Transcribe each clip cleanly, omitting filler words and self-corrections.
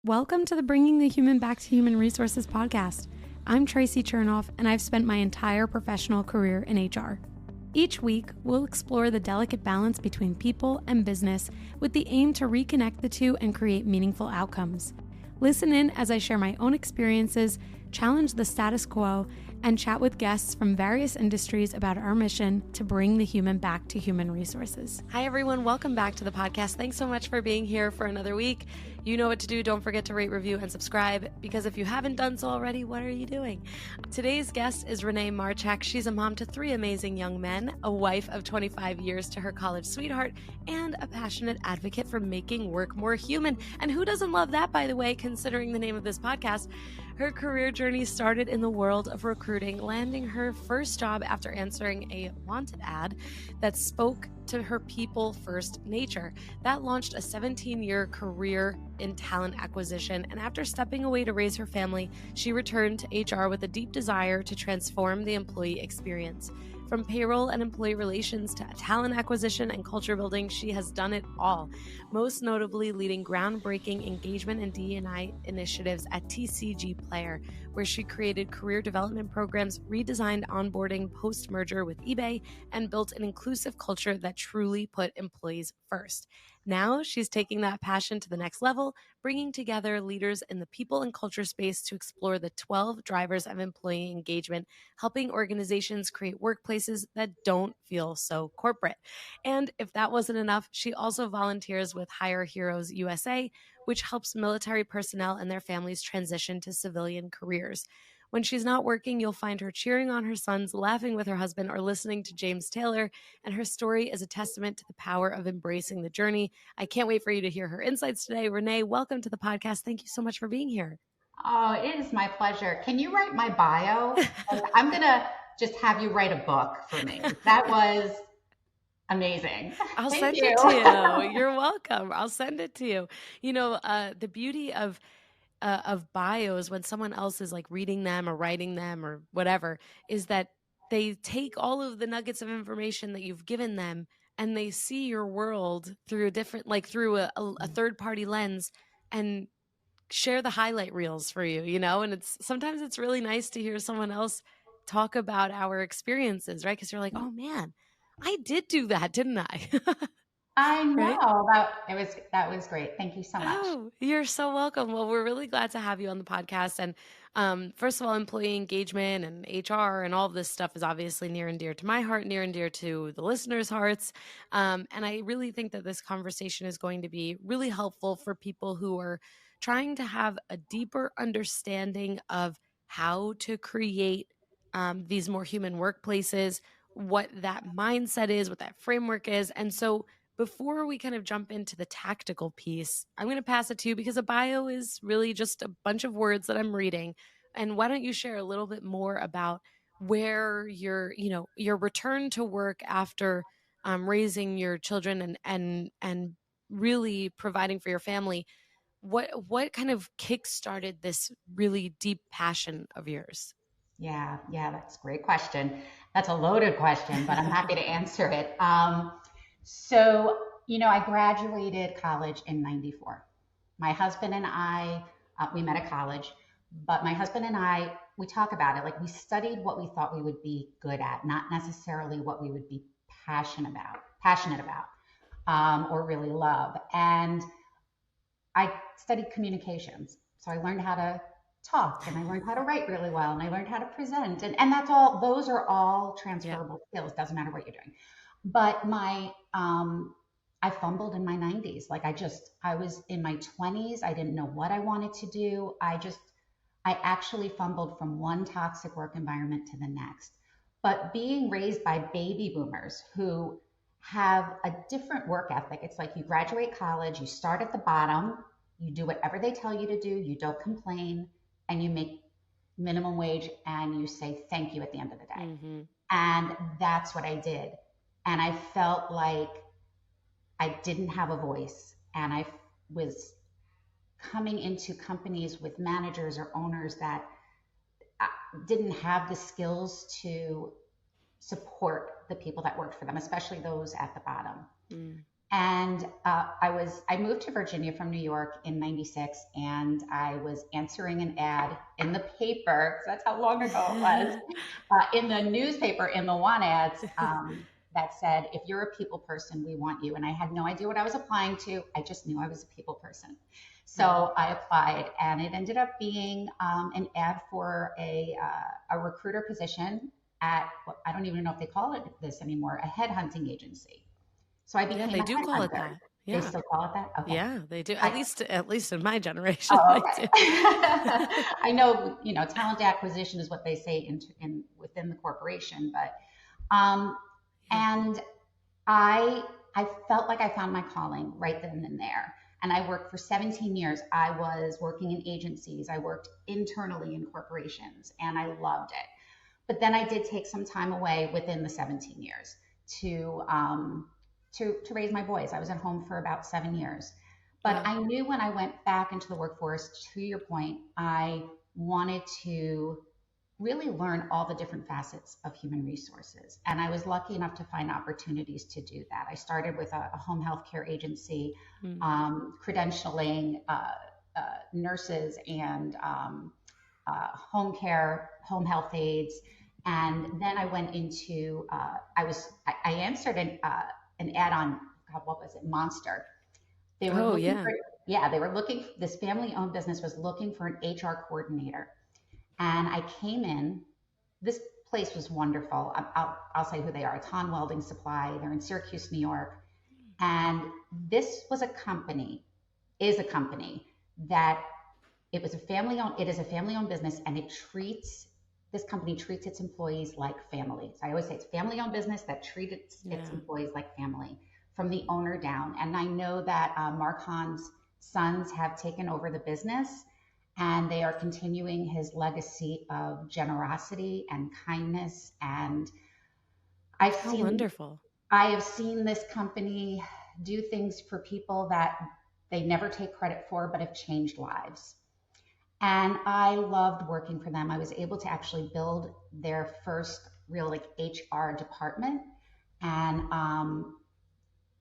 Welcome to the Bringing the Human Back to Human Resources podcast. I'm Traci Chernoff, and I've spent my entire professional career in HR. Each week, we'll explore the delicate balance between people and business with the aim to reconnect the two and create meaningful outcomes. Listen in as I share my own experiences, challenge the status quo, and chat with guests from various industries about our mission to bring the human back to human resources. Hi, everyone. Welcome back to the podcast. Thanks so much for being here for another week. You know what to do. Don't forget to rate, review, and subscribe, because if you haven't done so already, what are you doing? Today's guest is Renee Marchak. She's a mom to 3 amazing young men, a wife of 25 years to her college sweetheart, and a passionate advocate for making work more human. And who doesn't love that, by the way, considering the name of this podcast? Her career journey started in the world of recruiting, landing her first job after answering a wanted ad that spoke to her people-first nature. That launched a 17-year career in talent acquisition, and after stepping away to raise her family, she returned to HR with a deep desire to transform the employee experience. From payroll and employee relations to talent acquisition and culture building, she has done it all, most notably leading groundbreaking engagement and D&I initiatives at TCG Player, where she created career development programs, redesigned onboarding post-merger with eBay, and built an inclusive culture that truly put employees first. Now she's taking that passion to the next level, bringing together leaders in the people and culture space to explore the 12 drivers of employee engagement, helping organizations create workplaces that don't feel so corporate. And if that wasn't enough, she also volunteers with Hire Heroes USA, which helps military personnel and their families transition to civilian careers. When she's not working, you'll find her cheering on her sons, laughing with her husband, or listening to James Taylor, and her story is a testament to the power of embracing the journey. I can't wait for you to hear her insights today. Renee, welcome to the podcast. Thank you so much for being here. Oh, it is my pleasure. Can you write my bio? I'm going to just have you write a book for me. That was amazing. I'll send it to you. You're welcome. I'll send it to you. You know, the beauty of bios, when someone else is like reading them or writing them or whatever, is that they take all of the nuggets of information that you've given them and they see your world through a different, like through a third party lens, and share the highlight reels for you, you know? And sometimes it's really nice to hear someone else talk about our experiences, right? Because you're like, oh man, I did do that, didn't I? I Right? know that was great. Thank you so much. Oh, you're so welcome. Well, we're really glad to have you on the podcast. And first of all, employee engagement and HR and all of this stuff is obviously near and dear to my heart, near and dear to the listeners' hearts. And I really think that this conversation is going to be really helpful for people who are trying to have a deeper understanding of how to create these more human workplaces, what that mindset is, what that framework is. And so before we kind of jump into the tactical piece, I'm going to pass it to you because a bio is really just a bunch of words that I'm reading. And why don't you share a little bit more about where your return to work after raising your children and really providing for your family. What kind of kick-started this really deep passion of yours? Yeah, that's a great question. That's a loaded question, but I'm happy to answer it. So, I graduated college in 94. My husband and I, we met at college, but my husband and I, we talk about it. Like, we studied what we thought we would be good at, not necessarily what we would be passionate about, or really love. And I studied communications. So I learned how to talk, and I learned how to write really well, and I learned how to present. And those are all transferable skills. Doesn't matter what you're doing. But I fumbled in my 90s. Like, I was in my 20s. I didn't know what I wanted to do. I actually fumbled from one toxic work environment to the next. But being raised by baby boomers who have a different work ethic, it's like you graduate college, you start at the bottom, you do whatever they tell you to do, you don't complain, and you make minimum wage, and you say thank you at the end of the day. Mm-hmm. And that's what I did. And I felt like I didn't have a voice, and I was coming into companies with managers or owners that didn't have the skills to support the people that worked for them, especially those at the bottom. And I moved to Virginia from New York in '96, and I was answering an ad in the paper. So that's how long ago it was. In the newspaper, in the want ads, that said, if you're a people person, we want you. And I had no idea what I was applying to. I just knew I was a people person. So I applied, and it ended up being an ad for a recruiter position at, I don't even know if they call it this anymore, a headhunting agency. So I Yeah, became they a do call it headhunter. that. They Yeah. still call it that? Okay. Yeah, they do. I, At least in my generation, oh, they okay. do. I know, talent acquisition is what they say in within the corporation, but Yeah. and I I felt like I found my calling right then and there. And I worked for 17 years. I was working in agencies. I worked internally in corporations, and I loved it. But then I did take some time away within the 17 years to to raise my boys. I was at home for about 7 years. But Wow. I knew when I went back into the workforce, to your point, I wanted to really learn all the different facets of human resources. And I was lucky enough to find opportunities to do that. I started with a home health care agency, Mm. credentialing nurses and home care, home health aides. And then I went into, I answered an ad on, God, what was it? Monster. They were Oh, looking yeah. for, yeah, they were looking, this family owned business was looking for an HR coordinator. And I came in, this place was wonderful. I'll say who they are. Ton Welding Supply. They're in Syracuse, New York. And this was a company, is a company that it is a family owned business, and this company treats its employees like family. So I always say it's family owned business that treats its Yeah. employees like family from the owner down. And I know that Mark Hahn's sons have taken over the business, and they are continuing his legacy of generosity and kindness. And I've How seen, wonderful. I have seen this company do things for people that they never take credit for, but have changed lives. And I loved working for them. I was able to actually build their first real like HR department. And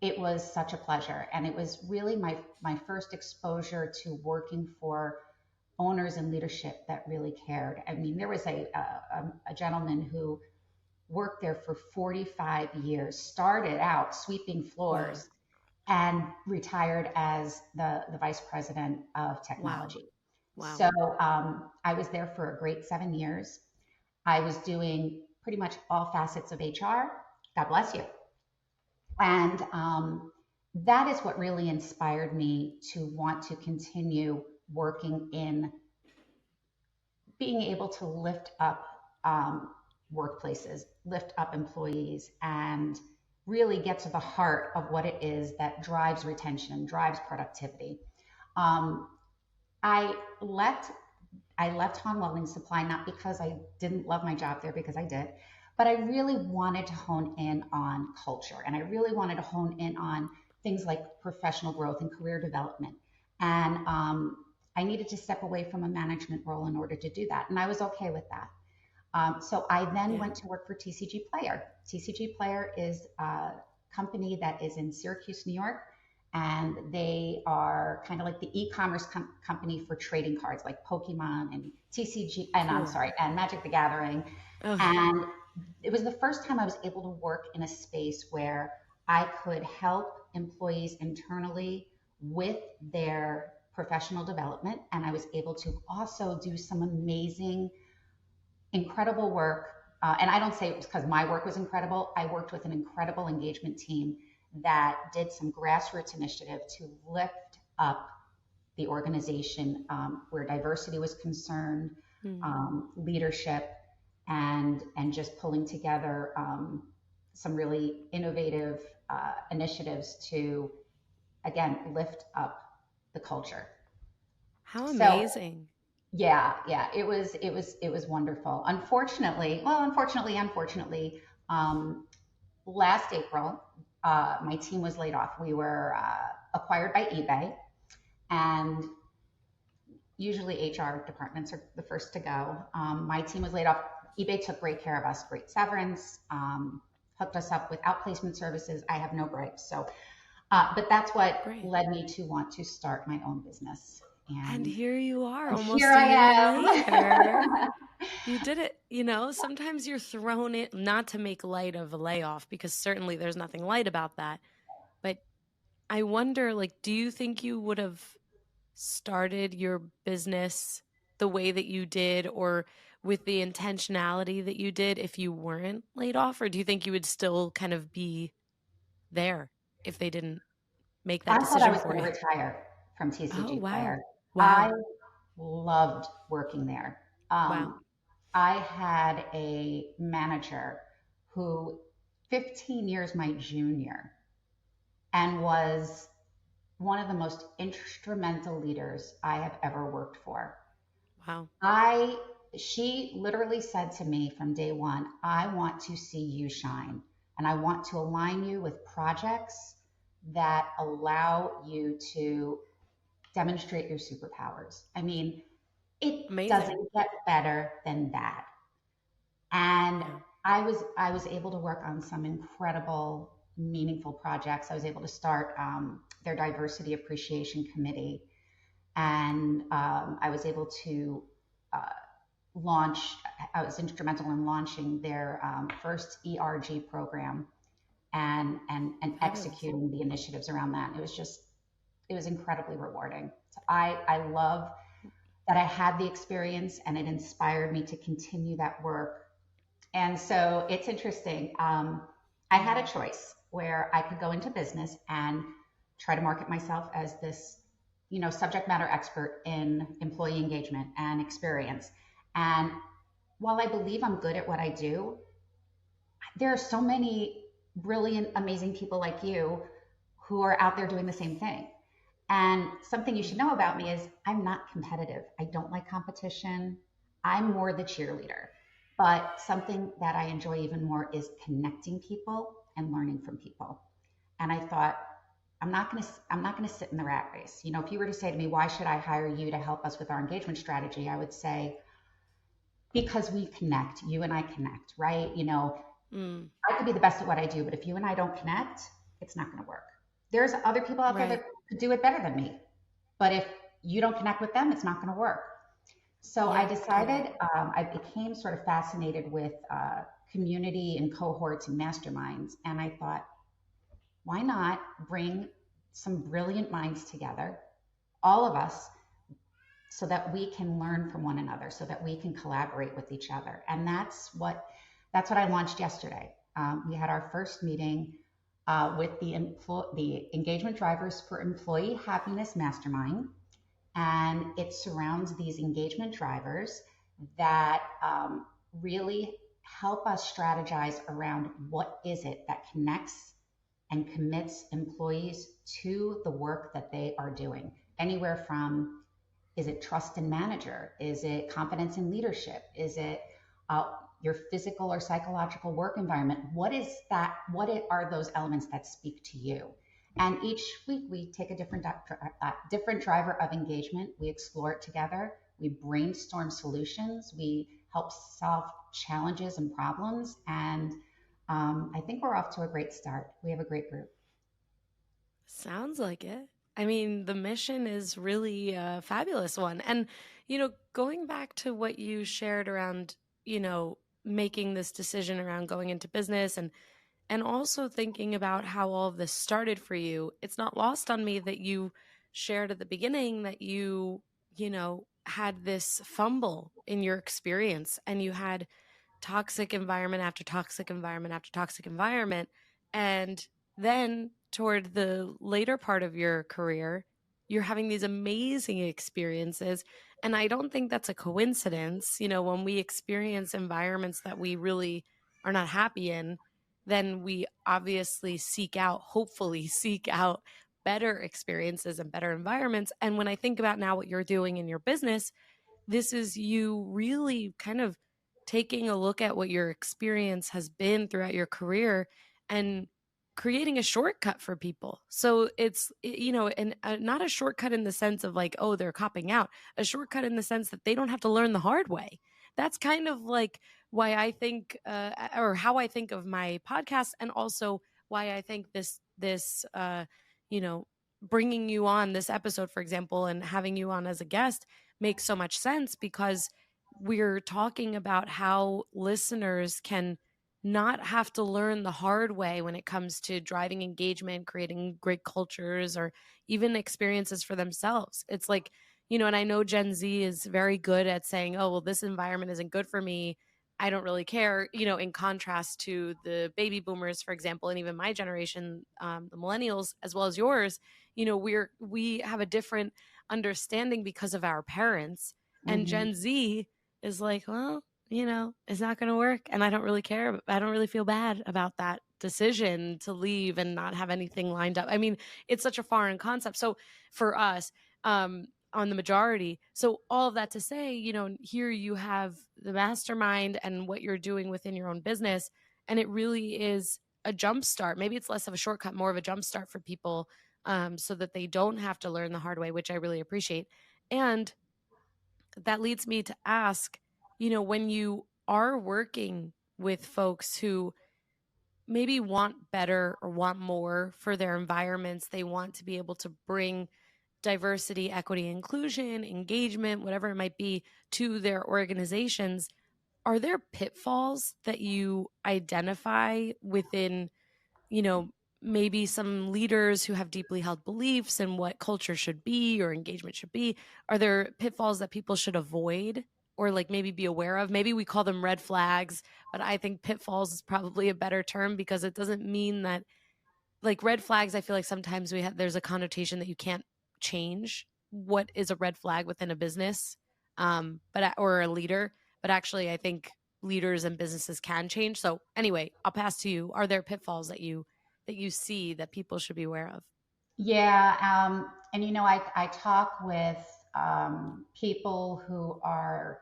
it was such a pleasure. And it was really my first exposure to working for owners and leadership that really cared. I mean, there was a gentleman who worked there for 45 years, started out sweeping Wow. floors, and retired as the vice president of Wow. technology. Wow. So I was there for a great 7 years. I was doing pretty much all facets of HR. God bless you. And that is what really inspired me to want to continue working in being able to lift up workplaces, lift up employees, and really get to the heart of what it is that drives retention, drives productivity. Um, I left I left Han Welding Supply not because I didn't love my job there, because I did, but I really wanted to hone in on culture, and I really wanted to hone in on things like professional growth and career development. And I needed to step away from a management role in order to do that, and I was okay with that. So I then Yeah. went to work for TCG Player. TCG Player is a company that is in Syracuse, New York, and they are kind of like the e-commerce company for trading cards like Pokemon and TCG, and I'm Cool. sorry, and Magic the Gathering. Oh, And it was the first time I was able to work in a space where I could help employees internally with their professional development, and I was able to also do some amazing incredible work. And I don't say it was because my work was incredible. I worked with an incredible engagement team that did some grassroots initiative to lift up the organization where diversity was concerned, mm. leadership, and just pulling together some really innovative initiatives to again lift up the culture. How So amazing. yeah, it was wonderful. Unfortunately, last April, my team was laid off. We were acquired by eBay, and usually HR departments are the first to go. My team was laid off. eBay took great care of us, great severance, hooked us up with outplacement services. I have no gripes. So But that's what Great. led me to want to start my own business. And And here you are, here almost a I year later. am. You did it. Sometimes you're thrown in, not to make light of a layoff, because certainly there's nothing light about that. But I wonder, like, do you think you would have started your business the way that you did, or with the intentionality that you did, if you weren't laid off? Or do you think you would still kind of be there if they didn't make that I thought I decision was for going to you? retire from Oh, TCG wow. Player. I Wow. loved working there. Wow. I had a manager who 15 years my junior and was one of the most instrumental leaders I have ever worked for. Wow. I She literally said to me from day one, I want to see you shine and I want to align you with projects that allow you to demonstrate your superpowers. I mean, it Amazing. doesn't get better than that. And Yeah. I was able to work on some incredible, meaningful projects. I was able to start their diversity appreciation committee, and I was able to uh, launch. I was instrumental in launching their first ERG program and Fabulous. executing the initiatives around that. It was incredibly rewarding. So I love that I had the experience and it inspired me to continue that work. And so it's interesting. I had a choice where I could go into business and try to market myself as this, subject matter expert in employee engagement and experience. And while I believe I'm good at what I do, there are so many brilliant, amazing people like you who are out there doing the same thing. And something you should know about me is I'm not competitive. I don't like competition. I'm more the cheerleader. But something that I enjoy even more is connecting people and learning from people. And I thought, I'm not gonna sit in the rat race. If you were to say to me, why should I hire you to help us with our engagement strategy? I would say, because we connect, you and I connect, right? Mm, I could be the best at what I do, but if you and I don't connect, it's not going to work. There's other people out there right. that could do it better than me, but if you don't connect with them, it's not going to work. So I Yeah, totally. decided I became sort of fascinated with community and cohorts and masterminds, and I thought, why not bring some brilliant minds together, all of us, so that we can learn from one another, so that we can collaborate with each other. And that's what I launched yesterday. We had our first meeting with the engagement drivers for employee happiness mastermind, and it surrounds these engagement drivers that really help us strategize around what is it that connects and commits employees to the work that they are doing. Anywhere from, is it trust in manager? Is it confidence in leadership? Is it uh, your physical or psychological work environment? What is that? Are those elements that speak to you? And each week we take a different driver of engagement. We explore it together. We brainstorm solutions. We help solve challenges and problems. And I think we're off to a great start. We have a great group. Sounds like it. I mean, the mission is really a fabulous one. And, going back to what you shared around, making this decision around going into business, and also thinking about how all of this started for you, it's not lost on me that you shared at the beginning that had this fumble in your experience, and you had toxic environment after toxic environment after toxic environment. And then toward the later part of your career, you're having these amazing experiences. And I don't think that's a coincidence. When we experience environments that we really are not happy in, then we obviously hopefully seek out better experiences and better environments. And when I think about now what you're doing in your business, this is you really kind of taking a look at what your experience has been throughout your career and creating a shortcut for people. So and not a shortcut in the sense of like, oh, they're copping out, a shortcut in the sense that they don't have to learn the hard way. That's kind of like why I think, or how I think of my podcast, and also why I think this bringing you on this episode, for example, and having you on as a guest makes so much sense, because we're talking about how listeners can not have to learn the hard way when it comes to driving engagement, creating great cultures, or even experiences for themselves. It's like, and I know Gen Z is very good at saying, oh, well, this environment isn't good for me, I don't really care, in contrast to the baby boomers, for example, and even my generation, the millennials, as well as yours. We have a different understanding because of our parents, and Mm-hmm. Gen Z is like, well, it's not going to work. And I don't really care. I don't really feel bad about that decision to leave and not have anything lined up. I mean, it's such a foreign concept. So for us, on the majority. So all of that to say, here you have the mastermind and what you're doing within your own business. And it really is a jump start. Maybe it's less of a shortcut, more of a jump start for people, so that they don't have to learn the hard way, which I really appreciate. And that leads me to ask, when you are working with folks who maybe want better or want more for their environments, they want to be able to bring diversity, equity, inclusion, engagement, whatever it might be, to their organizations, are there pitfalls that you identify within, you know, maybe some leaders who have deeply held beliefs in what culture should be or engagement should be? Are there pitfalls that people should avoid or like maybe be aware of? Maybe we call them red flags, but I think pitfalls is probably a better term, because it doesn't mean that, like, red flags, I feel like sometimes there's a connotation that you can't change what is a red flag within a business, or a leader. But actually, I think leaders and businesses can change. So anyway, I'll pass to you. Are there pitfalls that you see that people should be aware of? Yeah, and I talk with people who are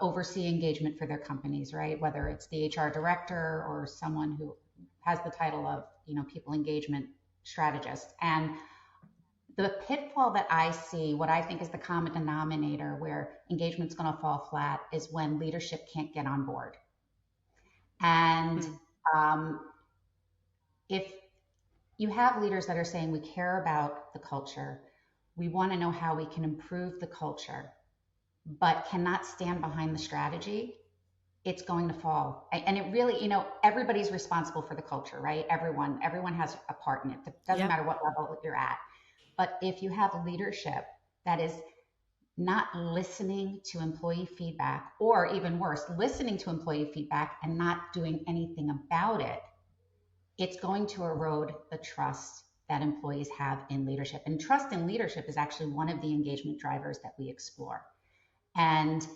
oversee engagement for their companies, right? Whether it's the HR director or someone who has the title of, people engagement strategist. And the pitfall that I see, what I think is the common denominator where engagement's going to fall flat, is when leadership can't get on board. And Mm, um, if you have leaders that are saying, we care about the culture, we want to know how we can improve the culture, but cannot stand behind the strategy, it's going to fall. And it really, everybody's responsible for the culture, right? Everyone has a part in it. It doesn't yep. matter what level you're at. But if you have leadership that is not listening to employee feedback, or even worse, listening to employee feedback and not doing anything about it, it's going to erode the trust that employees have in leadership. And trust in leadership is actually one of the engagement drivers that we explore. And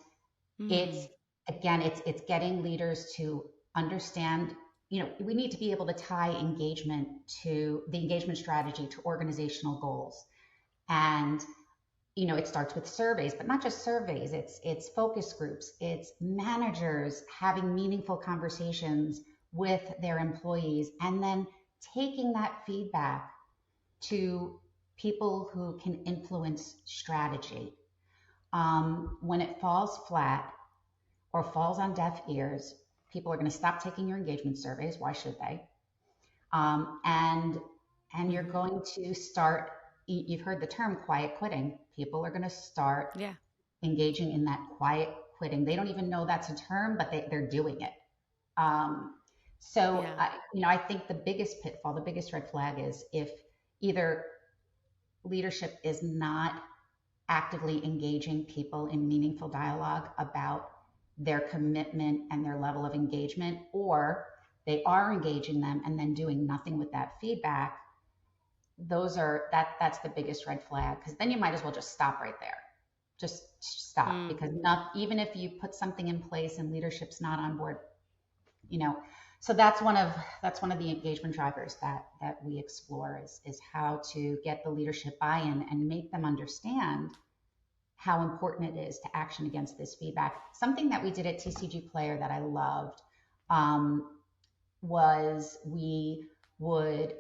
it's Mm, again, it's getting leaders to understand, we need to be able to tie engagement to the engagement strategy to organizational goals. And it starts with surveys, but not just surveys. It's focus groups, it's managers having meaningful conversations with their employees, and then taking that feedback to people who can influence strategy. When it falls flat or falls on deaf ears, people are going to stop taking your engagement surveys. Why should they? And you're mhm. going to start. You've heard the term quiet quitting. People are going to start Yeah. engaging in that quiet quitting. They don't even know that's a term, but they're doing it. Um, so Yeah. I think the biggest pitfall, the biggest red flag, is if either leadership is not actively engaging people in meaningful dialogue about their commitment and their level of engagement, or they are engaging them and then doing nothing with that feedback. That's the biggest red flag, because then you might as well just stop right there. Just stop, Mm, because not even if you put something in place and leadership's not on board, you know. So that's one of the engagement drivers that we explore, is how to get the leadership buy-in and make them understand how important it is to action against this feedback. Something that we did at TCG Player that I loved, was we would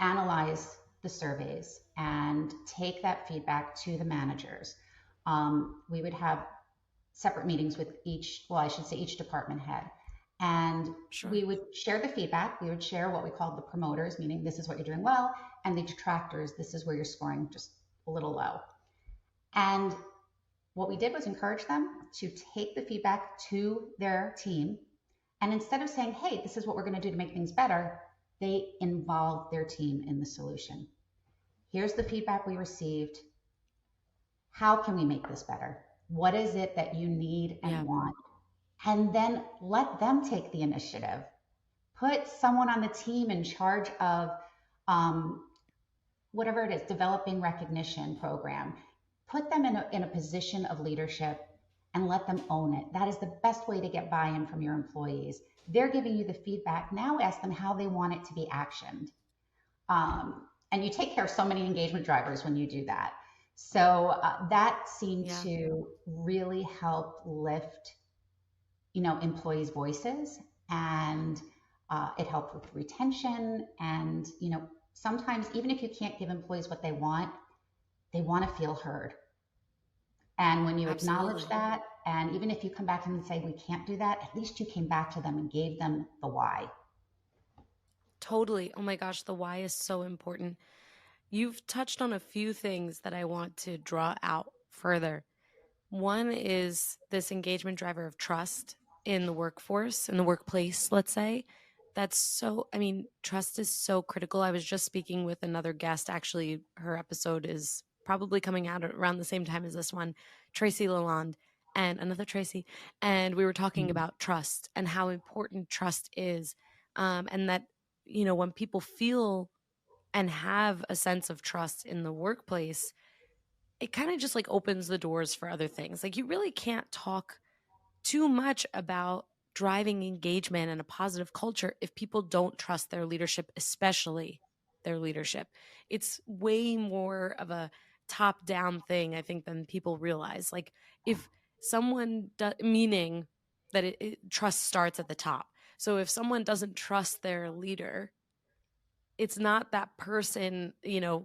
analyze the surveys and take that feedback to the managers. We would have separate meetings with each department head. And sure. we would share the feedback. We would share what we called the promoters, meaning this is what you're doing well, and the detractors, this is where you're scoring just a little low. And what we did was encourage them to take the feedback to their team. And instead of saying, hey, this is what we're going to do to make things better, they involved their team in the solution. Here's the feedback we received. How can we make this better? What is it that you need and want? And then let them take the initiative. Put someone on the team in charge of whatever it is, developing recognition program. Put them in a position of leadership and let them own it. That is the best way to get buy-in from your employees. They're giving you the feedback. Now ask them how they want it to be actioned. And you take care of so many engagement drivers when you do that. So that seemed to really help lift, employees' voices, and it helped with retention. And, sometimes even if you can't give employees what they want to feel heard. And when you acknowledge that, and even if you come back to them and say, we can't do that, at least you came back to them and gave them the why. Totally. Oh my gosh, the why is so important. You've touched on a few things that I want to draw out further. One is this engagement driver of trust in the workforce, in the workplace, let's say. Trust is so critical. I was just speaking with another guest. Actually, her episode is probably coming out around the same time as this one, Traci Lalonde, and another Tracy. And we were talking about trust and how important trust is. And that, when people feel and have a sense of trust in the workplace, it kind of just like opens the doors for other things. Like, you really can't talk too much about driving engagement and a positive culture if people don't trust their leadership, especially their leadership. It's way more of a top down thing, I think, than people realize. Like, if someone meaning that trust starts at the top. So if someone doesn't trust their leader, it's not that person,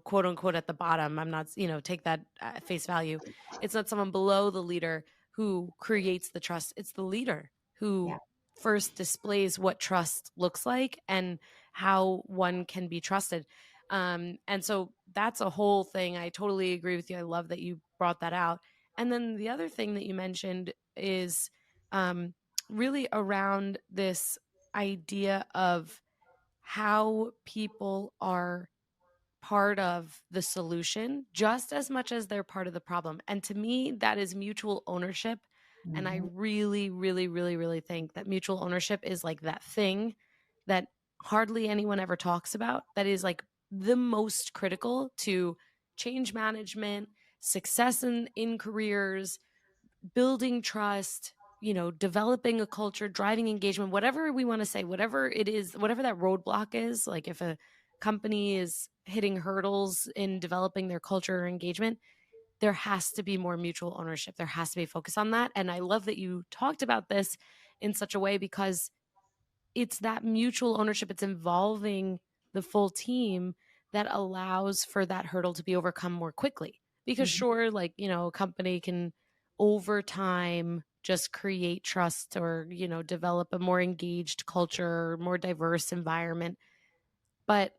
quote unquote, at the bottom. I'm not, take that at face value. It's not someone below the leader who creates the trust. It's the leader who first displays what trust looks like and how one can be trusted. And so that's a whole thing. I totally agree with you. I love that you brought that out. And then the other thing that you mentioned is really around this idea of how people are part of the solution just as much as they're part of the problem. And to me, that is mutual ownership. Mm-hmm. And I really, really, really, really think that mutual ownership is like that thing that hardly anyone ever talks about, that is like the most critical to change management, success in careers, building trust, developing a culture, driving engagement, whatever we want to say, whatever it is, whatever that roadblock is. Like, if a company is hitting hurdles in developing their culture or engagement, there has to be more mutual ownership. There has to be a focus on that. And I love that you talked about this in such a way, because it's that mutual ownership. It's involving the full team that allows for that hurdle to be overcome more quickly. Because sure, like, a company can over time just create trust or, develop a more engaged culture, more diverse environment. But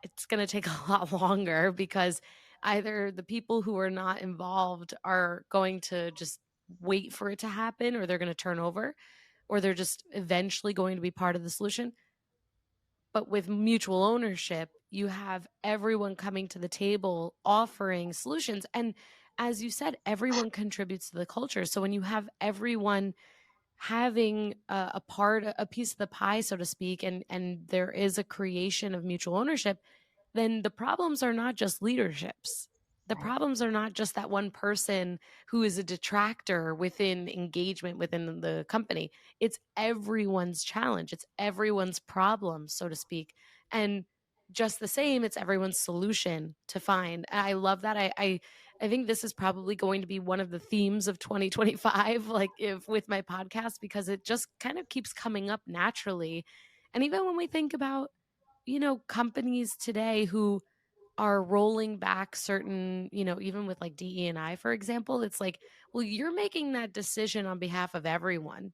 it's going to take a lot longer, because either the people who are not involved are going to just wait for it to happen, or they're going to turn over, or they're just eventually going to be part of the solution. But with mutual ownership, you have everyone coming to the table offering solutions. And as you said, everyone contributes to the culture. So when you have everyone having a piece of the pie, so to speak, and there is a creation of mutual ownership, then the problems are not just leaderships. The problems are not just that one person who is a detractor within engagement within the company. It's everyone's challenge. It's everyone's problem, so to speak. And just the same, it's everyone's solution to find. And I love that. I think this is probably going to be one of the themes of 2025, like with my podcast, because it just kind of keeps coming up naturally. And even when we think about, companies today who are rolling back certain, even with like DE&I, for example, it's like, well, you're making that decision on behalf of everyone.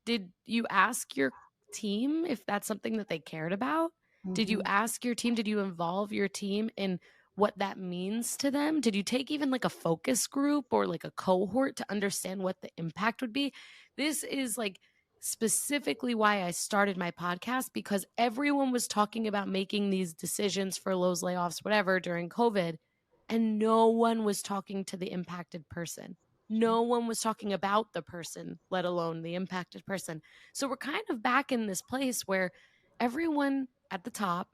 Did you ask your team if that's something that they cared about? Did you Mhm. ask your team? Did you involve your team in what that means to them? Did you take even like a focus group or like a cohort to understand what the impact would be? This is like specifically why I started my podcast, because everyone was talking about making these decisions for Lowe's layoffs, whatever, during COVID, and no one was talking to the impacted person. No one was talking about the person, let alone the impacted person. So we're kind of back in this place where everyone at the top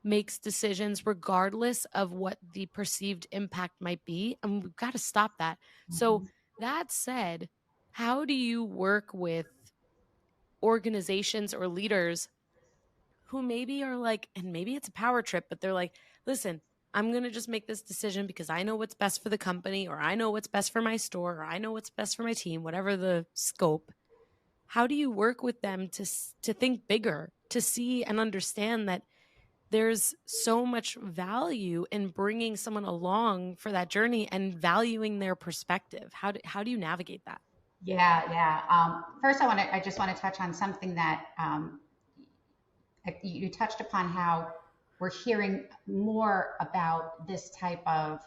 makes decisions regardless of what the perceived impact might be. And we've got to stop that. So, Mhm. that said, how do you work with organizations or leaders who maybe are like, and maybe it's a power trip, but they're like, listen, I'm going to just make this decision because I know what's best for the company, or I know what's best for my store, or I know what's best for my team, whatever the scope. How do you work with them to think bigger, to see and understand that there's so much value in bringing someone along for that journey and valuing their perspective? How do you navigate that? Yeah, yeah. First, I just want to touch on something that you touched upon, how we're hearing more about this type of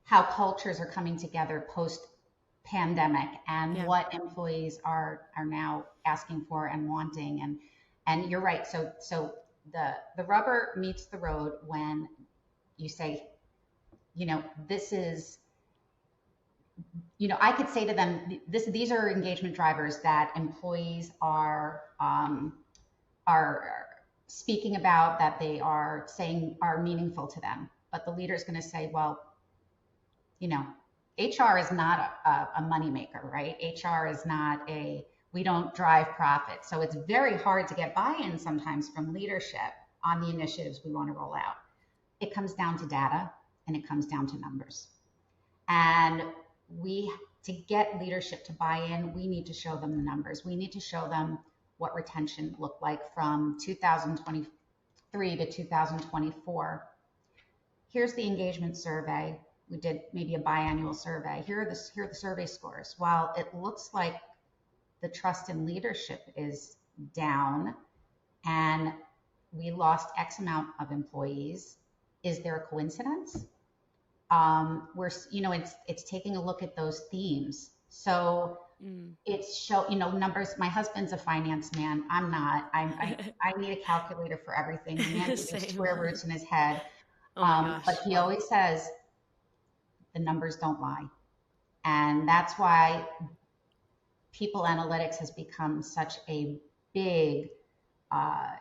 how cultures are coming together post pandemic, and Yeah. what employees are now asking for and wanting. And you're right. So the rubber meets the road when you say, this is, I could say to them, these are engagement drivers that employees are speaking about, that they are saying are meaningful to them. But the leader is going to say, well, you know, HR is not a moneymaker, right? HR is not we don't drive profit. So it's very hard to get buy-in sometimes from leadership on the initiatives we want to roll out. It comes down to data, and it comes down to numbers. And to get leadership to buy in, we need to show them the numbers. We need to show them what retention looked like from 2023 to 2024. Here's the engagement survey. We did maybe a biannual survey. Here are the survey scores. While it looks like the trust in leadership is down and we lost X amount of employees, is there a coincidence? It's taking a look at those themes. So Mm. it's numbers. My husband's a finance man. I'm not. I need a calculator for everything. The man can do Same. square roots in his head. Oh my But gosh. he always says the numbers don't lie. And that's why people analytics has become such a big, I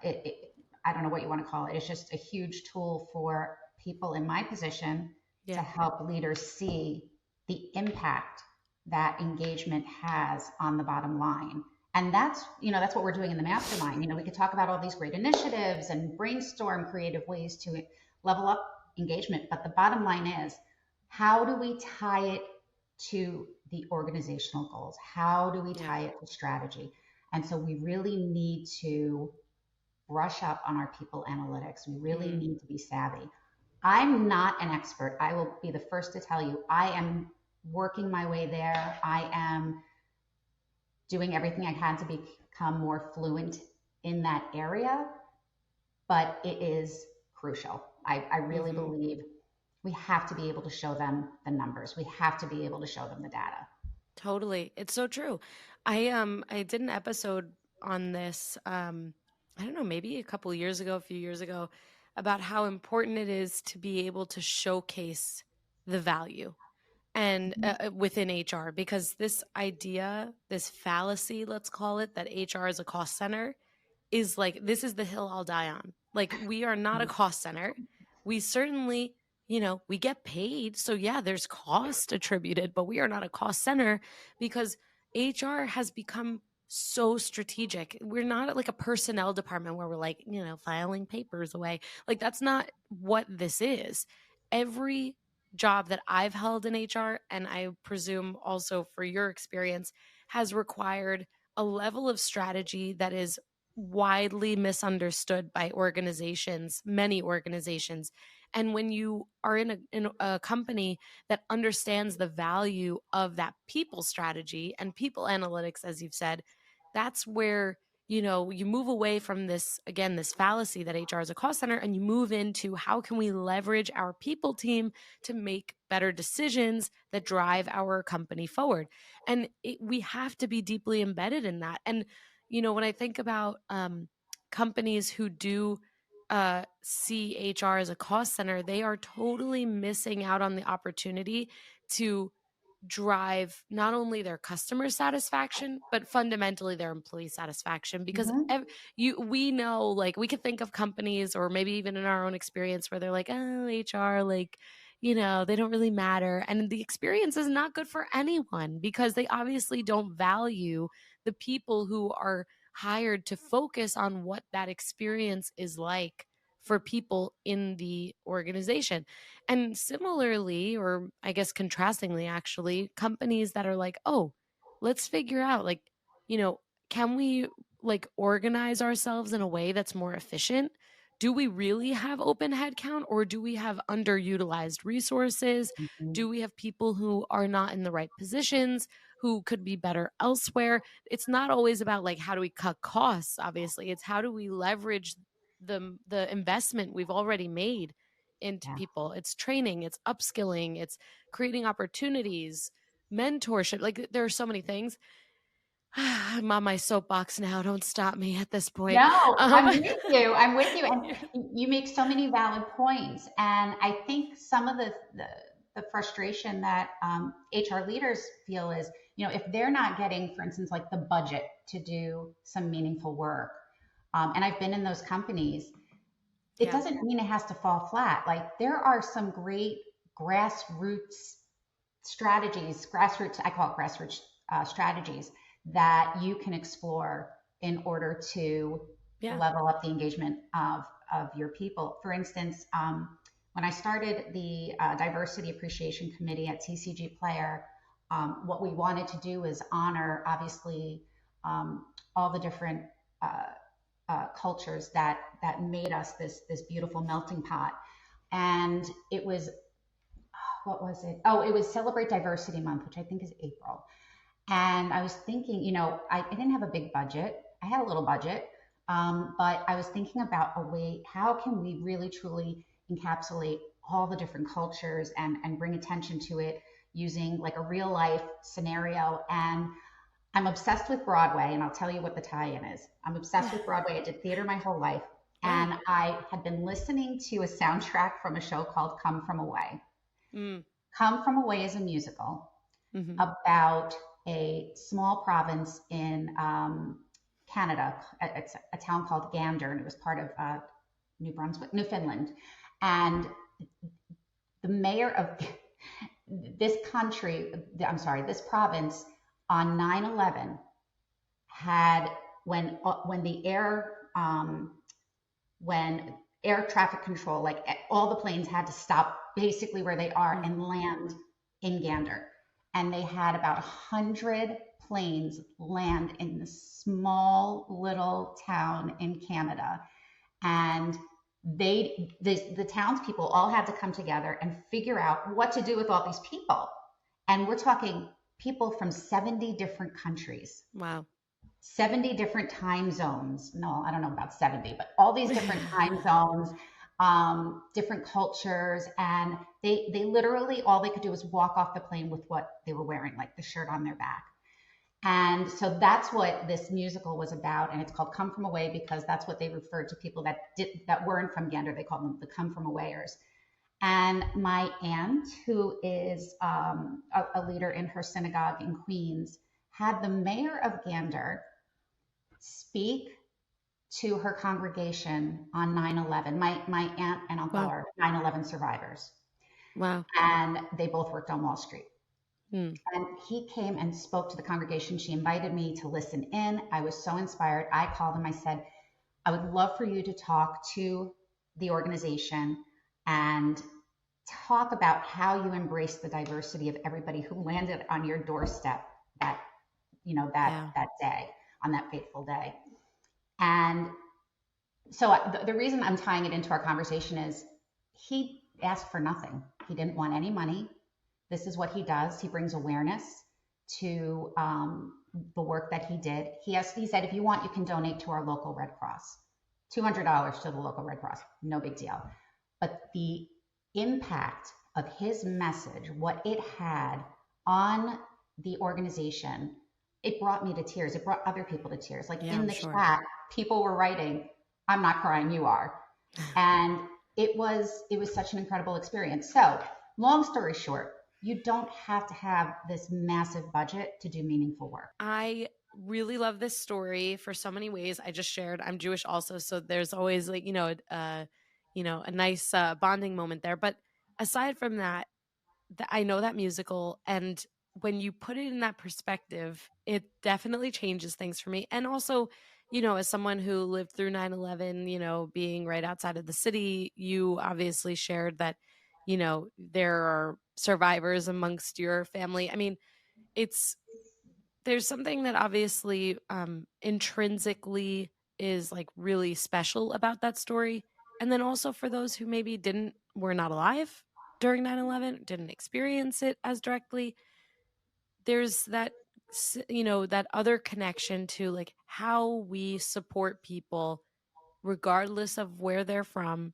don't know what you want to call it. It's just a huge tool for people in my position to Yeah. help leaders see the impact that engagement has on the bottom line. And that's what we're doing in the mastermind. We could talk about all these great initiatives and brainstorm creative ways to level up engagement. But the bottom line is, how do we tie it to the organizational goals? How do we Yeah. tie it to strategy? And so we really need to brush up on our people analytics. We really Mm. need to be savvy. I'm not an expert. I will be the first to tell you, I am working my way there. I am doing everything I can to become more fluent in that area, but it is crucial. I really Hmm. believe we have to be able to show them the numbers. We have to be able to show them the data. Totally. It's so true. I did an episode on this, I don't know, maybe a couple years ago, a few years ago, about how important it is to be able to showcase the value and within HR, because this idea, this fallacy, let's call it, that HR is a cost center, is like, this is the hill I'll die on. Like, we are not a cost center. We certainly, we get paid. So yeah, there's cost attributed, but we are not a cost center, because HR has become so strategic. We're not like a personnel department where we're like, filing papers away. Like, that's not what this is. Every job that I've held in HR, and I presume also for your experience, has required a level of strategy that is widely misunderstood by organizations, many organizations. And when you are in a company that understands the value of that people strategy and people analytics, as you've said, that's where you move away from this, again, this fallacy that HR is a cost center, and you move into how can we leverage our people team to make better decisions that drive our company forward. And we have to be deeply embedded in that. And, when I think about companies who do see HR as a cost center, they are totally missing out on the opportunity to drive not only their customer satisfaction, but fundamentally their employee satisfaction. Because we know, like, we could think of companies, or maybe even in our own experience, where they're like, oh, HR, like, they don't really matter. And the experience is not good for anyone, because they obviously don't value the people who are hired to focus on what that experience is like for people in the organization. And similarly, or I guess contrastingly, actually, companies that are like, oh, let's figure out, like, can we like organize ourselves in a way that's more efficient? Do we really have open headcount, or do we have underutilized resources? Do we have people who are not in the right positions, who could be better elsewhere? It's not always about like, how do we cut costs? Obviously, it's how do we leverage the investment we've already made into people. It's training, it's upskilling, it's creating opportunities, mentorship. Like, there are so many things. I'm on my soapbox now. Don't stop me at this point. No, I'm with you. I'm with you. And you make so many valid points. And I think some of the frustration that HR leaders feel is, if they're not getting, for instance, like the budget to do some meaningful work, and I've been in those companies, it doesn't mean it has to fall flat. Like, there are some great grassroots strategies, I call it grassroots strategies, that you can explore in order to level up the engagement of your people. For instance, when I started the Diversity Appreciation Committee at TCG Player, what we wanted to do is honor, obviously, all the different cultures that made us this beautiful melting pot. And it was, what was it? Oh, it was Celebrate Diversity Month, which I think is April. And I was thinking, I didn't have a big budget. I had a little budget, but I was thinking about a way, how can we really truly encapsulate all the different cultures and bring attention to it using like a real life scenario. And I'm obsessed with Broadway, and I'll tell you what the tie-in is. I'm obsessed with Broadway. I did theater my whole life, and I had been listening to a soundtrack from a show called Come From Away. Come From Away is a musical about a small province in Canada. It's a town called Gander, and it was part of Newfoundland. And the mayor of this province, on 9/11, had, when air traffic control, like all the planes had to stop basically where they are and land in Gander. And they had about 100 planes land in this small little town in Canada. And the townspeople all had to come together and figure out what to do with all these people. And we're talking people from 70 different countries. Wow. 70 different time zones. No, I don't know about 70, but all these different time zones, different cultures. And they literally, all they could do was walk off the plane with what they were wearing, like the shirt on their back. And so that's what this musical was about. And it's called Come From Away because that's what they referred to people that weren't from Gander. They called them the Come From Awayers. And my aunt, who is a leader in her synagogue in Queens, had the mayor of Gander speak to her congregation on 9/11. My aunt and uncle are 9/11 survivors. Wow. And they both worked on Wall Street. And he came and spoke to the congregation. She invited me to listen in. I was so inspired. I called him. I said, I would love for you to talk to the organization and talk about how you embrace the diversity of everybody who landed on your doorstep that day, on that fateful day. And so the reason I'm tying it into our conversation is he asked for nothing. He didn't want any money. This is what he does. He brings awareness to the work that he did. He said, if you want, you can donate to our local Red Cross. $200 to the local Red Cross, no big deal. But the impact of his message, what it had on the organization, it brought me to tears. It brought other people to tears. Like in the chat, people were writing, "I'm not crying, you are." And it was such an incredible experience. So, long story short, you don't have to have this massive budget to do meaningful work. I really love this story for so many ways. I just shared I'm Jewish also, so there's always like a nice bonding moment there. But aside from that, I know that musical, and when you put it in that perspective, it definitely changes things for me. And also, as someone who lived through 9/11, being right outside of the city, you obviously shared that, there are survivors amongst your family. I mean, there's something that obviously intrinsically is like really special about that story. And then also for those who maybe were not alive during 9/11, didn't experience it as directly, there's that that other connection to like how we support people regardless of where they're from,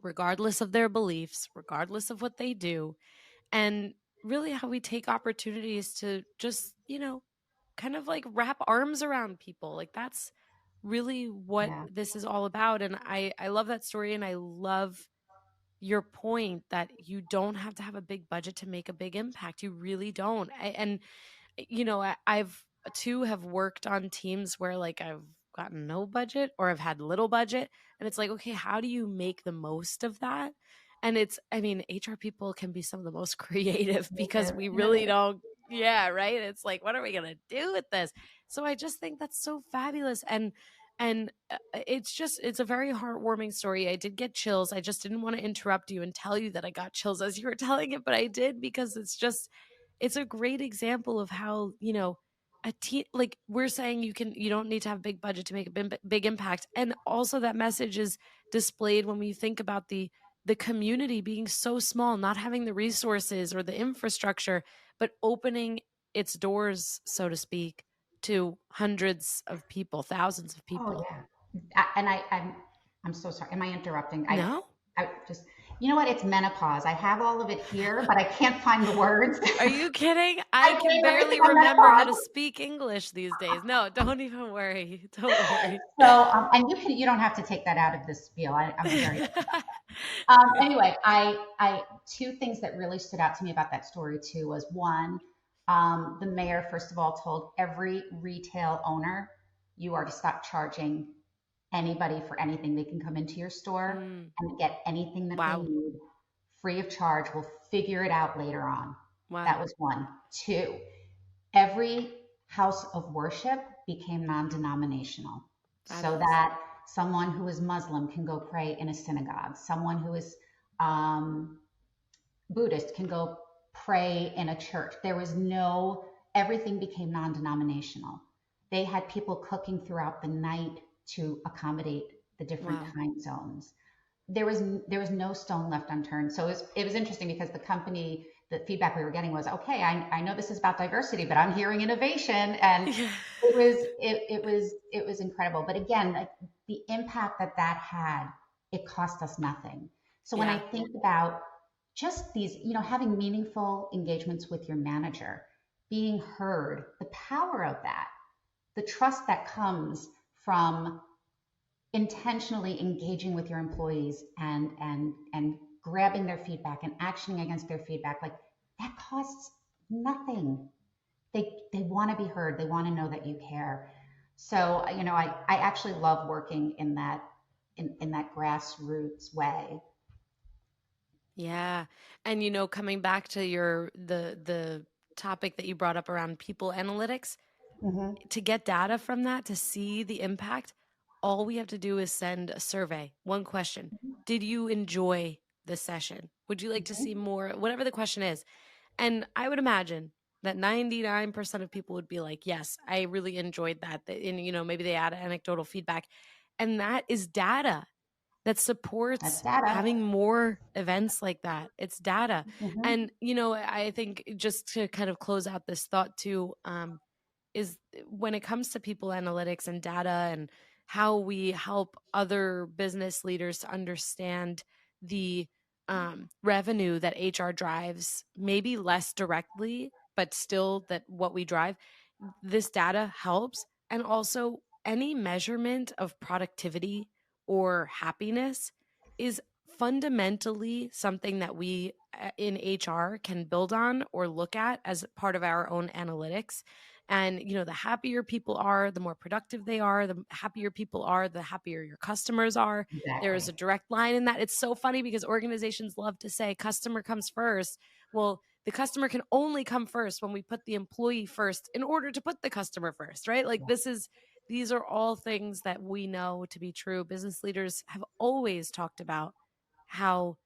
regardless of their beliefs, regardless of what they do, and really how we take opportunities to just kind of like wrap arms around people. Like that's really what this is all about. And I love that story, and I love your point that you don't have to have a big budget to make a big impact. You really don't. I've too have worked on teams where like I've gotten no budget or I've had little budget, and it's like, okay, how do you make the most of that? And HR people can be some of the most creative because we really don't. Yeah, right. It's like, what are we gonna do with this? So I just think that's so fabulous, and it's a very heartwarming story. I did get chills. I just didn't want to interrupt you and tell you that I got chills as you were telling it, but I did because it's a great example of how, a team, like we're saying, you don't need to have a big budget to make a big impact. And also that message is displayed when we think about the community being so small, not having the resources or the infrastructure, but opening its doors, so to speak, to hundreds of people, thousands of people. Oh yeah. I'm so sorry. Am I interrupting? No. I just, you know what? It's menopause. I have all of it here, but I can't find the words. Are you kidding? I can barely remember how to speak English these days. No, don't even worry. Don't worry. So, and you don't have to take that out of this spiel. I'm very anyway, I two things that really stood out to me about that story too was one, the mayor, first of all, told every retail owner, you are to stop charging anybody for anything. They can come into your store and get anything that they need free of charge. We'll figure it out later on. Wow. That was one. Two, every house of worship became non-denominational so that someone who is Muslim can go pray in a synagogue. Someone who is Buddhist can go pray in a church. Everything became non-denominational. They had people cooking throughout the night to accommodate the different time zones. There was no stone left unturned. So it was interesting because the feedback we were getting was, okay, I know this is about diversity, but I'm hearing innovation, and it was incredible. But again, like the impact that had, it cost us nothing. So when I think about just these, having meaningful engagements with your manager, being heard, the power of that, the trust that comes from intentionally engaging with your employees and grabbing their feedback and actioning against their feedback, like that costs nothing. They want to be heard. They want to know that you care. So, I actually love working in that grassroots way. Yeah. And coming back to the topic that you brought up around people analytics, to get data from that, to see the impact, all we have to do is send a survey. One question. Did you enjoy the session? Would you like to see more? Whatever the question is. And I would imagine that 99% of people would be like, yes, I really enjoyed that. And, maybe they add anecdotal feedback. And that is data. that supports having more events like that. It's data. Mm-hmm. And, I think just to kind of close out this thought too, is when it comes to people analytics and data and how we help other business leaders to understand the revenue that HR drives, maybe less directly, but still that what we drive, this data helps. And also any measurement of productivity or happiness is fundamentally something that we in HR can build on or look at as part of our own analytics. And, the happier people are, the more productive they are, the happier people are, the happier your customers are. Exactly. There is a direct line in that. It's so funny because organizations love to say customer comes first. Well, the customer can only come first when we put the employee first in order to put the customer first, right? Like these are all things that we know to be true. Business leaders have always talked about how,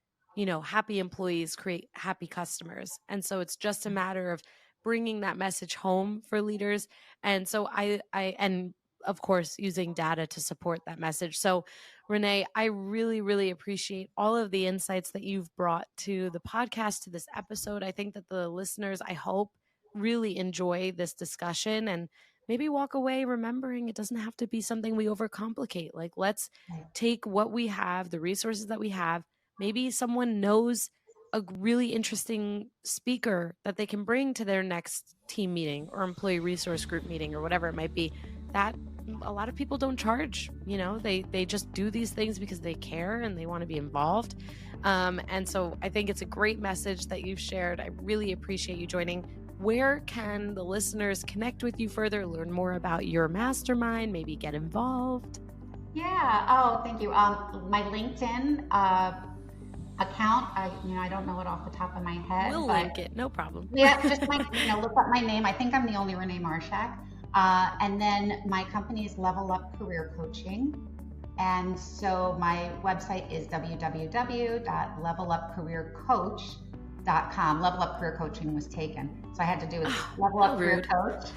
happy employees create happy customers. And so it's just a matter of bringing that message home for leaders. And so and of course, using data to support that message. So Renee, I really, really appreciate all of the insights that you've brought to the podcast, to this episode. I think that the listeners, I hope, really enjoy this discussion and maybe walk away remembering it doesn't have to be something we overcomplicate. Like, let's take what we have, the resources that we have. Maybe someone knows a really interesting speaker that they can bring to their next team meeting or employee resource group meeting or whatever it might be. That a lot of people don't charge, they just do these things because they care and they want to be involved. And so I think it's a great message that you've shared. I really appreciate you joining. Where can the listeners connect with you further, learn more about your mastermind, maybe get involved? Yeah. Oh, thank you. My LinkedIn account, I don't know it off the top of my head. We'll link it, no problem. Yeah, just look up my name. I think I'm the only Renee Marchak. And then my company is Level Up Career Coaching. And so my website is www.levelupcareercoach.com. Level Up Career Coaching was taken, so I had to do it. Level Up Career Coach.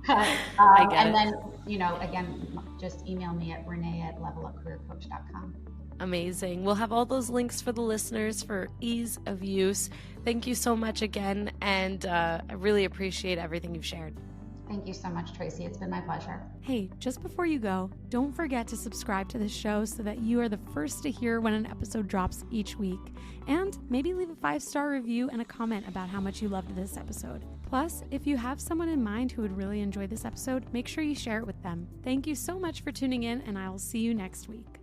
I get and it. then, again, just email me at renee@levelupcareercoach.com. Amazing. We'll have all those links for the listeners for ease of use. Thank you so much again. And I really appreciate everything you've shared. Thank you so much, Traci. It's been my pleasure. Hey, just before you go, don't forget to subscribe to this show so that you are the first to hear when an episode drops each week. And maybe leave a 5-star review and a comment about how much you loved this episode. Plus, if you have someone in mind who would really enjoy this episode, make sure you share it with them. Thank you so much for tuning in, and I will see you next week.